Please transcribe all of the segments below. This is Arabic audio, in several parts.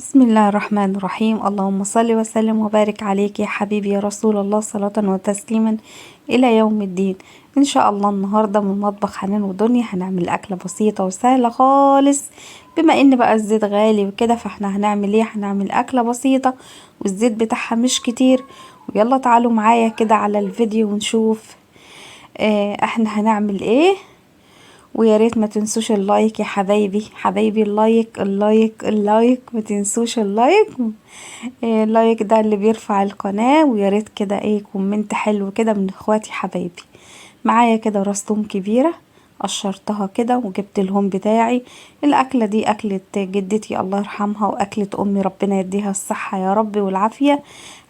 بسم الله الرحمن الرحيم. اللهم صل وسلم وبارك عليك يا حبيبي يا رسول الله، صلاة وتسليما إلى يوم الدين. إن شاء الله النهاردة من مطبخ حنان ودنيا هنعمل أكلة بسيطة وسهلة خالص. بما إن بقى الزيت غالي وكده فاحنا هنعمل ايه؟ هنعمل أكلة بسيطة والزيت بتاعها مش كتير. ويلا تعالوا معايا كده على الفيديو ونشوف احنا هنعمل ايه. ويا ريت ما تنسوش اللايك يا حبايبي حبايبي، اللايك اللايك اللايك، ما تنسوش اللايك. اللايك ده اللي بيرفع القناة. ويا ريت كده كومنت حلو كده من اخواتي حبايبي. معايا كده راس توم كبيرة قشرتها كده وجبت الهون بتاعي. الاكلة دي اكلة جدتي الله يرحمها، واكلة امي ربنا يديها الصحة يا رب والعافية.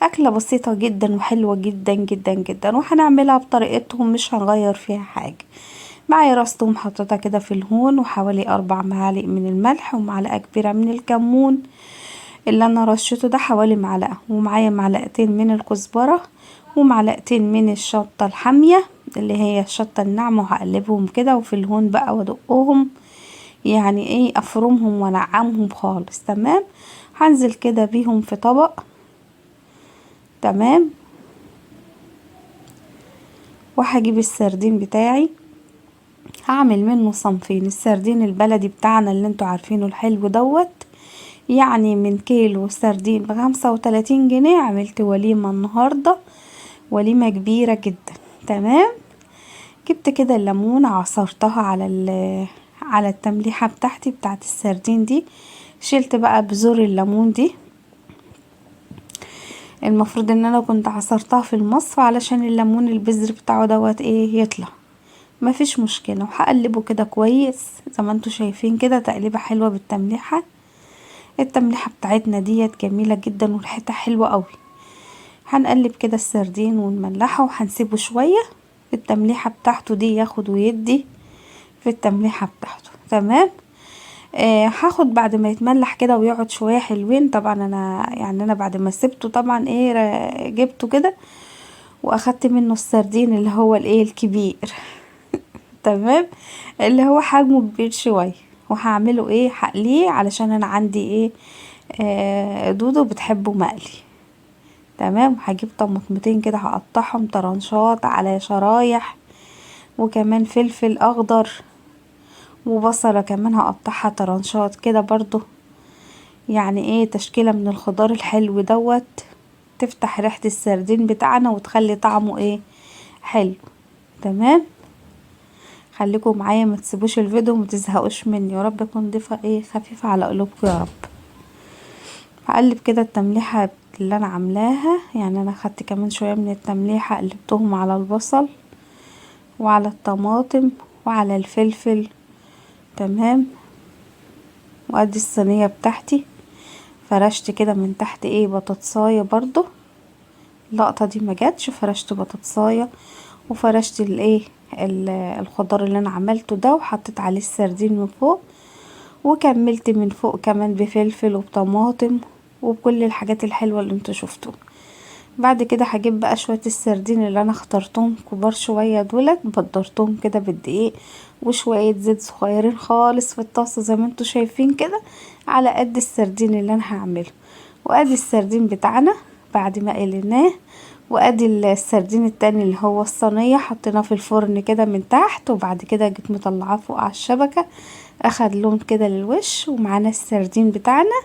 اكلة بسيطة جدا وحلوة جدا جدا جدا، وهنعملها بطريقتهم مش هنغير فيها حاجة. معايا راس توم حطيتها كده في الهون، وحوالي 4 معالق من الملح، ومعلقة كبيرة من الكمون اللي انا رشيته ده حوالي معلقة، ومعايا معلقتين من الكزبرة، ومعلقتين من الشطة الحامية اللي هي الشطة الناعمة، وهقلبهم كده وفي الهون بقى وادقهم، يعني افرمهم وانعمهم خالص. تمام. هنزل كده بيهم في طبق. تمام. وهجيب السردين بتاعي، هعمل منه صنفين. السردين البلدي بتاعنا اللي انتوا عارفينه الحلو دوت، يعني من كيلو سردين ب35 جنيه. عملت وليمة النهاردة، وليمة كبيرة جدا. تمام. جبت كده الليمون عصرتها على التمليحة بتاعتي بتاعت السردين دي. شلت بقى بذور الليمون دي، المفروض ان انا كنت عصرتها في المصفى علشان الليمون البذر بتاعه دوت يطلع. مفيش مشكلة. وهقلبه كده كويس زي ما انتوا شايفين كده، تقليبة حلوة بالتمليحة. التمليحة بتاعتنا ديت جميلة جدا وريحتها حلوة قوي. هنقلب كده السردين ونملحه وهنسيبه شوية التمليحة بتاعته دي ياخد ويدي في التمليحة بتاعته. تمام. هاخد بعد ما يتملح كده ويقعد شوية حلوين. طبعا انا بعد ما سبته طبعا جبته كده واخدت منه السردين اللي هو الكبير. تمام. اللي هو حجمه كبير شوية. وهعمله هقليه علشان انا عندي دودو بتحبه مقلي. تمام. هجيب طماطمتين كده هقطعهم طرنشات على شرايح، وكمان فلفل اخضر، وبصلة كمان هقطعها طرنشات كده برضو. يعني تشكيلة من الخضار الحلو دوت تفتح ريحة السردين بتاعنا وتخلي طعمه حلو. تمام. خليكم معايا ما تسيبوش الفيديو وما تزهقوش مني. يا رب يكون ضيفة خفيفة على قلوبكم يا رب. هقلب كده التمليحة اللي انا عاملاها، يعني انا خدت كمان شوية من التمليحة قلبتهم على البصل وعلى الطماطم وعلى الفلفل. تمام. وادي الصينية بتاعتي فرشت كده من تحت بطاطساية برضو. اللقطة دي ما جاتش، فرشت بطاطساية وفرشت الخضار اللي انا عملته ده، وحطيت عليه السردين من فوق، وكملت من فوق كمان بفلفل وبطماطم وبكل الحاجات الحلوة اللي انتوا شفتوها. بعد كده هجيب بقى شوية السردين اللي انا اخترتهم كبار شوية دولت، بدرتهم كده بالدقيق وشوية زيت صغيرين خالص في الطاسة زي ما انتوا شايفين كده، على قد السردين اللي انا هعمله. وادي السردين بتاعنا بعد ما قلناه، وادي السردين التاني اللي هو الصينية حطيناه في الفرن كده من تحت، وبعد كده جيت مطلعاه فوق على الشبكة اخد لون كده للوش. ومعانا السردين بتاعنا،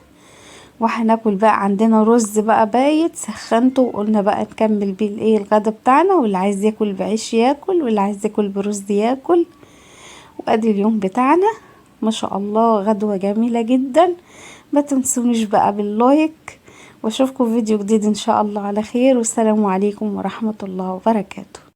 وهناكل بقى. عندنا رز بقى بايت سخنته وقلنا بقى نكمل بيه الغدا بتاعنا، واللي عايز ياكل بعيش ياكل، واللي عايز ياكل برز ياكل. وادي اليوم بتاعنا ما شاء الله، غدوة جميلة جدا. ما تنسونيش بقى باللايك، واشوفكم فيديو جديد ان شاء الله على خير، والسلام عليكم ورحمة الله وبركاته.